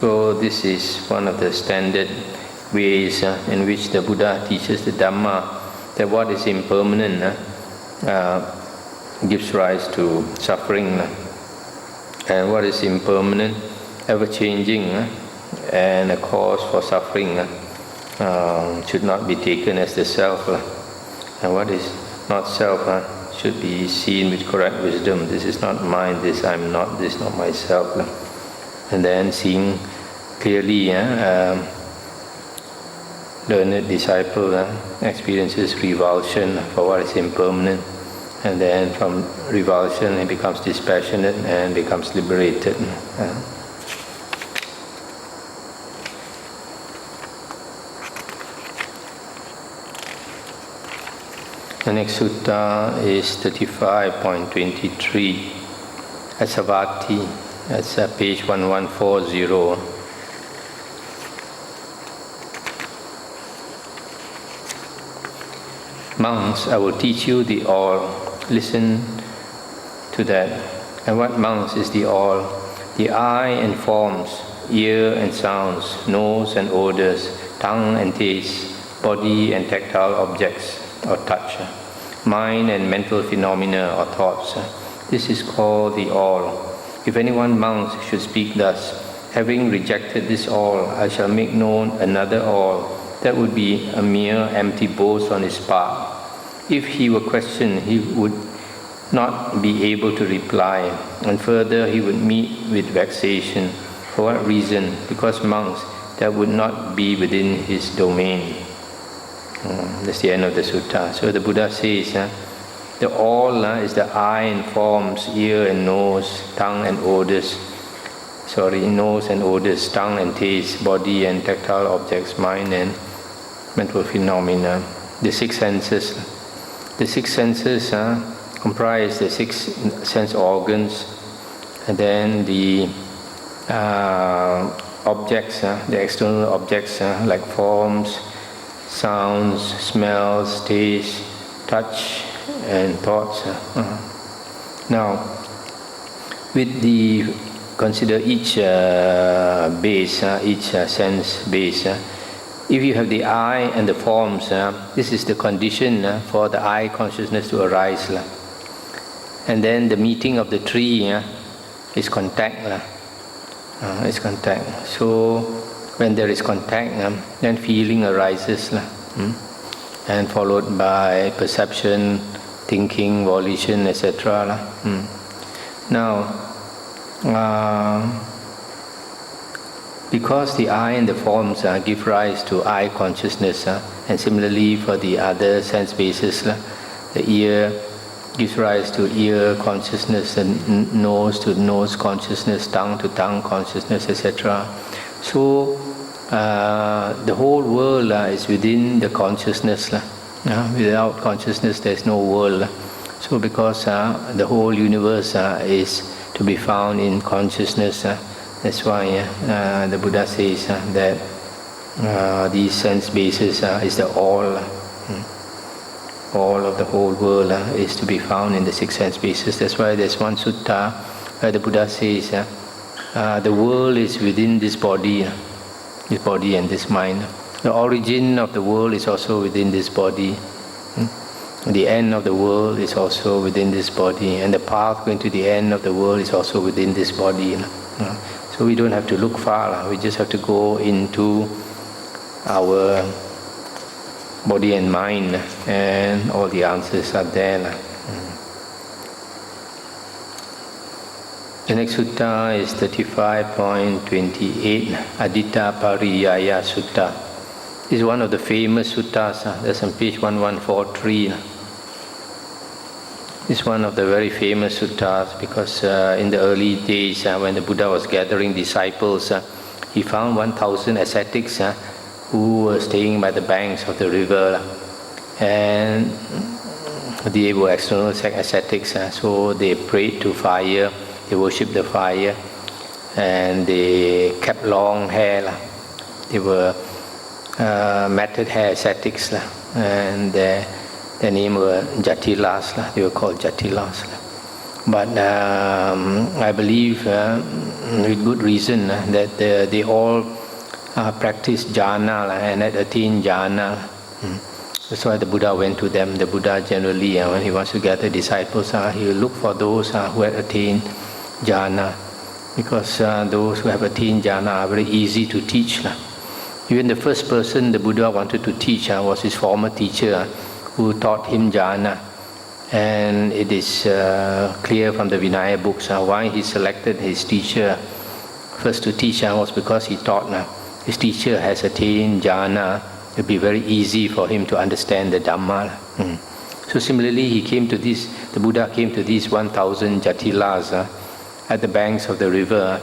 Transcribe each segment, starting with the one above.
So this is one of the standard ways in which the Buddha teaches the Dhamma, that what is impermanent gives rise to suffering, and what is impermanent, ever-changing, and a cause for suffering should not be taken as the self, and what is not self should be seen with correct wisdom. This is not mine, this I'm not, this is not myself. And then seeing clearly, learned disciple experiences revulsion for what is impermanent, and then from revulsion he becomes dispassionate and becomes liberated. The next sutta is 35.23, Asavati. That's page 1140. Monks, I will teach you the all. Listen to that. And what monks is the all? The eye and forms, ear and sounds, nose and odors, tongue and taste, body and tactile objects or touch, mind and mental phenomena or thoughts. This is called the all. If any one monk should speak thus, having rejected this all, I shall make known another all, that would be a mere empty boast on his part. If he were questioned, he would not be able to reply, and further he would meet with vexation. For what reason? Because monks, that would not be within his domain. That's the end of the sutta. So the Buddha says, the all is the eye and forms, ear and nose, tongue and odors. Nose and odors, tongue and taste, body and tactile objects, mind and mental phenomena. The six senses. The six senses comprise the six sense organs, and then the objects, the external objects like forms, sounds, smells, taste, touch, and thoughts. Now, with the consider each base, each sense base. If you have the eye and the forms, this is the condition for the eye consciousness to arise. And then the meeting of the tree is contact. Is contact. So when there is contact, then feeling arises, and followed by perception, thinking, volition, etc. Now, because the eye and the forms give rise to eye consciousness, and similarly for the other sense bases, the ear gives rise to ear consciousness, the nose to nose consciousness, tongue to tongue consciousness, etc. So the whole world is within the consciousness. Without consciousness there is no world. So because the whole universe is to be found in consciousness, that's why the Buddha says that these sense bases is the all. All of the whole world is to be found in the six sense bases. That's why there's one sutta where the Buddha says the world is within this body and this mind. The origin of the world is also within this body. The end of the world is also within this body, and the path going to the end of the world is also within this body. So we don't have to look far, we just have to go into our body and mind, and all the answers are there. The next sutta is 35.28, Adita Pariyaya Sutta. This is one of the famous suttas. That's on page 1143. It's one of the very famous suttas because in the early days when the Buddha was gathering disciples, he found 1,000 ascetics who were staying by the banks of the river, and they were external ascetics, so they prayed to fire, they worshipped the fire, and they kept long hair. They were matted hair ascetics, and their name were Jatilas. They were called Jatilas. But I believe with good reason that they all practice jhana and had attained jhana. That's why the Buddha went to them. The Buddha generally, when he wants to gather disciples, he will look for those who had attained jhana, because those who have attained jhana are very easy to teach. Even the first person the Buddha wanted to teach was his former teacher who taught him jhana. And it is clear from the Vinaya books why he selected his teacher first to teach was because he thought his teacher has attained jhana. It would be very easy for him to understand the Dhamma. So similarly, the Buddha came to these 1,000 jatilas at the banks of the river,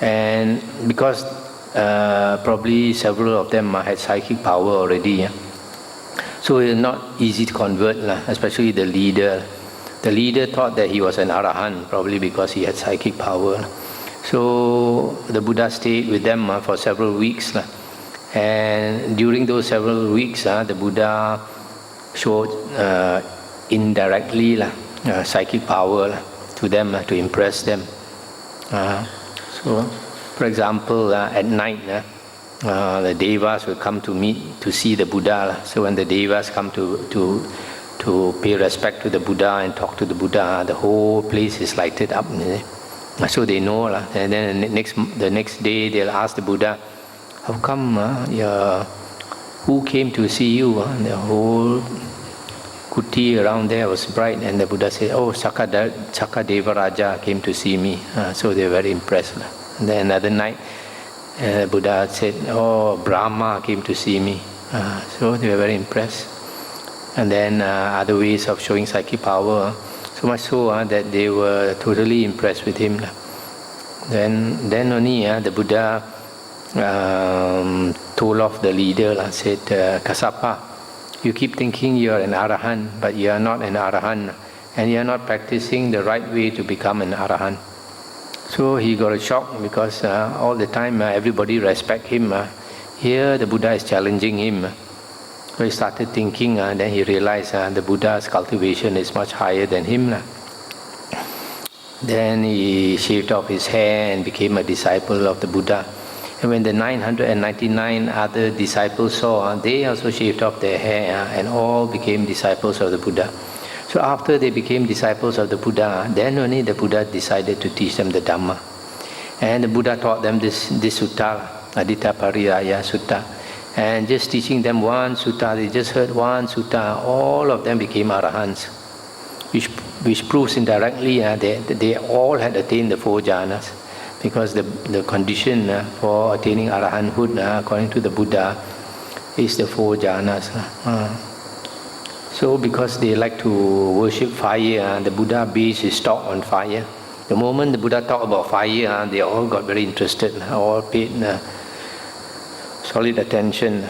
and because probably several of them had psychic power already, so it's not easy to convert, especially the leader. The leader thought that he was an arahant, probably because he had psychic power. So the Buddha stayed with them for several weeks. And during those several weeks, the Buddha showed indirectly psychic power to them to impress them. So, for example, at night, the devas will come to see the Buddha. So when the devas come to pay respect to the Buddha and talk to the Buddha, the whole place is lighted up. So they know. And then the next day they'll ask the Buddha, how come who came to see you? The whole kuti around there was bright. And the Buddha said, oh, Sakadeva Raja came to see me. So they were very impressed. And then another night, Buddha said, oh, Brahma came to see me. So they were very impressed. And then other ways of showing psychic power, so much so that they were totally impressed with him. Then only the Buddha told off the leader, said, Kassapa, you keep thinking you are an arahant, but you are not an arahant, and you are not practicing the right way to become an arahant. So he got a shock because all the time everybody respect him. Here the Buddha is challenging him. So he started thinking, then he realized the Buddha's cultivation is much higher than him. Then he shaved off his hair and became a disciple of the Buddha. And when the 999 other disciples saw, they also shaved off their hair and all became disciples of the Buddha. So after they became disciples of the Buddha, then only the Buddha decided to teach them the Dhamma. And the Buddha taught them this sutta, Adita Pariraya Sutta. And just teaching them one sutta, they just heard one sutta, all of them became arahants, which proves indirectly that they all had attained the 4 jhanas, because the condition for attaining arahanthood, according to the Buddha, is the 4 jhanas. So because they like to worship fire, the Buddha based his talk on fire. The moment the Buddha talked about fire, they all got very interested, all paid solid attention.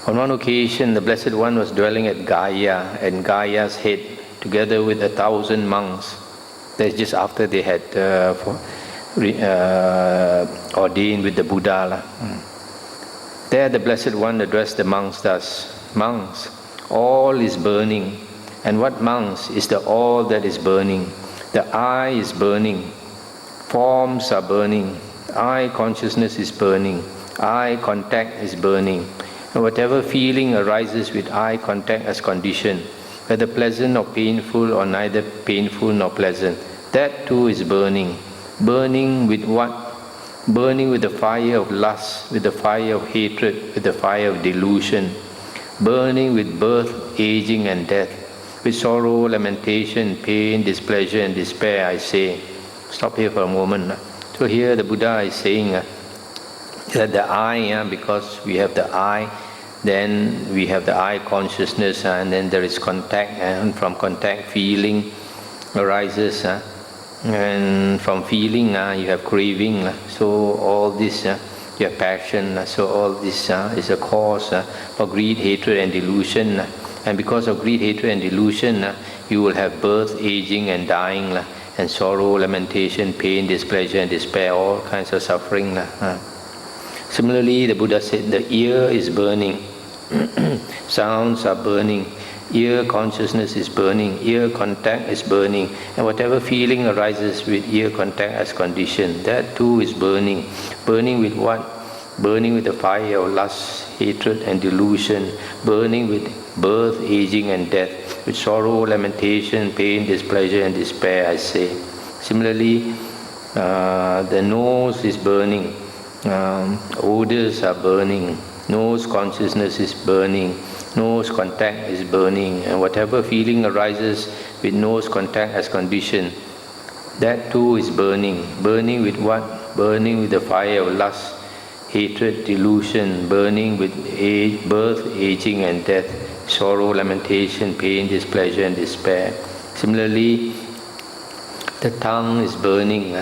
On one occasion, the Blessed One was dwelling at Gaya, and Gaya's head, together with 1,000 monks. That's just after they had ordained with the Buddha. There the Blessed One addressed the monks thus, monks, all is burning. And what, monks, is the all that is burning? The I is burning. Forms are burning. I consciousness is burning. Eye contact is burning. And whatever feeling arises with eye contact as condition, whether pleasant or painful or neither painful nor pleasant, that too is burning. Burning with what? Burning with the fire of lust, with the fire of hatred, with the fire of delusion. Burning with birth, aging and death, with sorrow, lamentation, pain, displeasure and despair, I say. Stop here for a moment. So here the Buddha is saying that the I, because we have the I, then we have the I consciousness, and then there is contact, and from contact feeling arises, and from feeling you have craving, so all this you have passion, so all this is a cause for greed, hatred and delusion, and because of greed, hatred and delusion you will have birth, aging and dying, and sorrow, lamentation, pain, displeasure and despair, all kinds of suffering. Similarly, the Buddha said the ear is burning, sounds are burning, ear consciousness is burning, ear contact is burning, and whatever feeling arises with ear contact as condition, that too is burning. Burning with what? Burning with the fire of lust, hatred and delusion, burning with birth, aging and death, with sorrow, lamentation, pain, displeasure and despair, I say. Similarly, the nose is burning, odors are burning, nose consciousness is burning, nose contact is burning, and whatever feeling arises with nose contact as condition, that too is burning. Burning with what? Burning with the fire of lust, hatred, delusion, burning with birth, aging and death, sorrow, lamentation, pain, displeasure and despair. Similarly, the tongue is burning,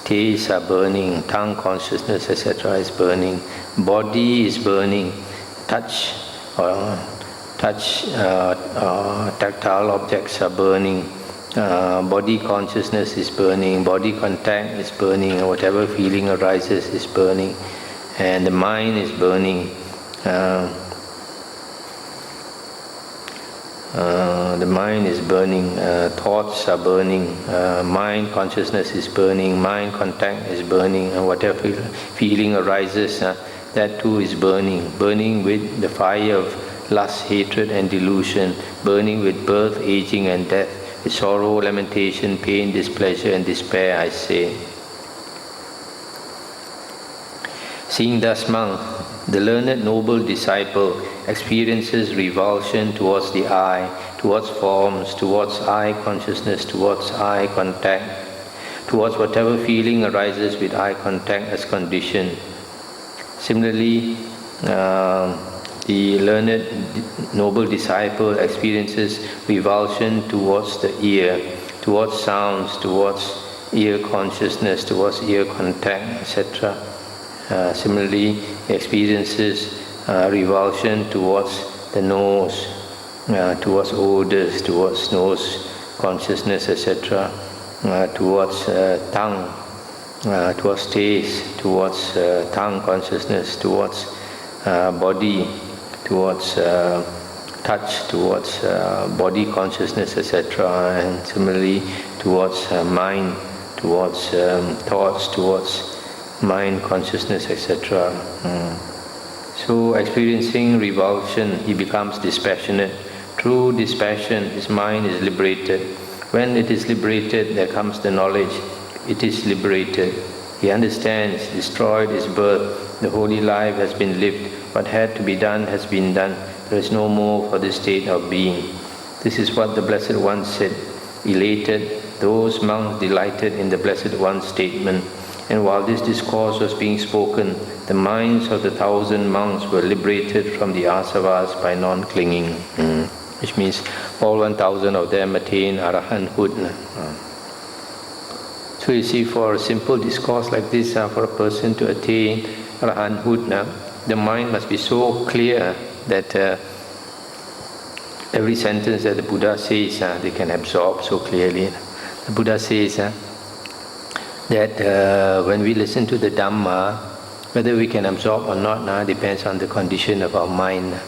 tastes are burning, tongue consciousness, etc. is burning, body is burning, tactile objects are burning, body consciousness is burning, body contact is burning, and whatever feeling arises is burning, and the mind is burning. The mind is burning, thoughts are burning, mind consciousness is burning, mind contact is burning, and whatever feeling arises, that too is burning. Burning with the fire of lust, hatred and delusion, burning with birth, aging and death, with sorrow, lamentation, pain, displeasure and despair, I say. Seeing thus, monk, the learned noble disciple experiences revulsion towards the eye, towards forms, towards eye consciousness, towards eye contact, towards whatever feeling arises with eye contact as condition. Similarly, the learned noble disciple experiences revulsion towards the ear, towards sounds, towards ear consciousness, towards ear contact, etc. Similarly, experiences revulsion towards the nose, towards odors, towards nose consciousness, etc., towards tongue, towards taste, towards tongue consciousness, towards body, towards touch, towards body consciousness, etc., and similarly towards mind, towards thoughts, towards mind consciousness, etc. So experiencing revulsion, he becomes dispassionate. Through dispassion, his mind is liberated. When it is liberated, there comes the knowledge. It is liberated. He understands, destroyed his birth. The holy life has been lived. What had to be done has been done. There is no more for the state of being. This is what the Blessed One said. Elated, those monks delighted in the Blessed One's statement. And while this discourse was being spoken, the minds of the 1,000 monks were liberated from the asavas by non-clinging. Which means all 1,000 of them attain arahanthood. So you see, for a simple discourse like this, for a person to attain arahanthood, the mind must be so clear that every sentence that the Buddha says, they can absorb so clearly. The Buddha says that when we listen to the Dhamma, whether we can absorb or not depends on the condition of our mind.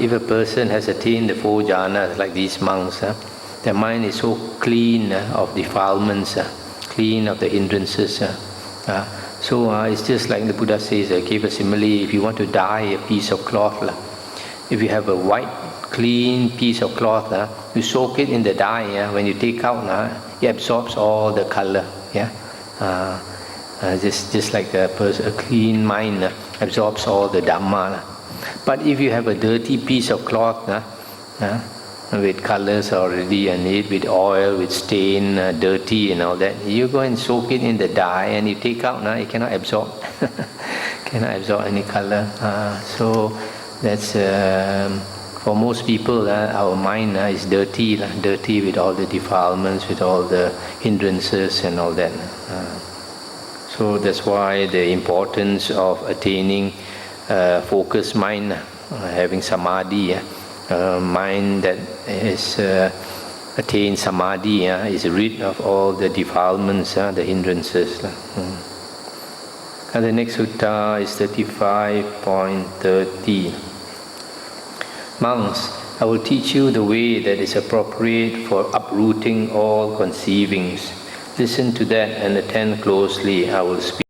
If a person has attained the 4 jhanas, like these monks, their mind is so clean of defilements, clean of the hindrances. So it's just like the Buddha says, I gave a simile, if you want to dye a piece of cloth, if you have a white, clean piece of cloth, you soak it in the dye, when you take out, it absorbs all the color. Just like a clean mind absorbs all the Dhamma. But if you have a dirty piece of cloth with colors already on it, with oil, with stain, dirty and all that, you go and soak it in the dye and you take out, it cannot absorb. Cannot absorb any color. So that's, for most people, our mind is dirty, dirty with all the defilements, with all the hindrances and all that. So that's why the importance of attaining focused mind, having samadhi, mind that is attained samadhi is rid of all the defilements, the hindrances. And the next sutta is 35.30. Monks, I will teach you the way that is appropriate for uprooting all conceivings. Listen to that and attend closely. I will speak.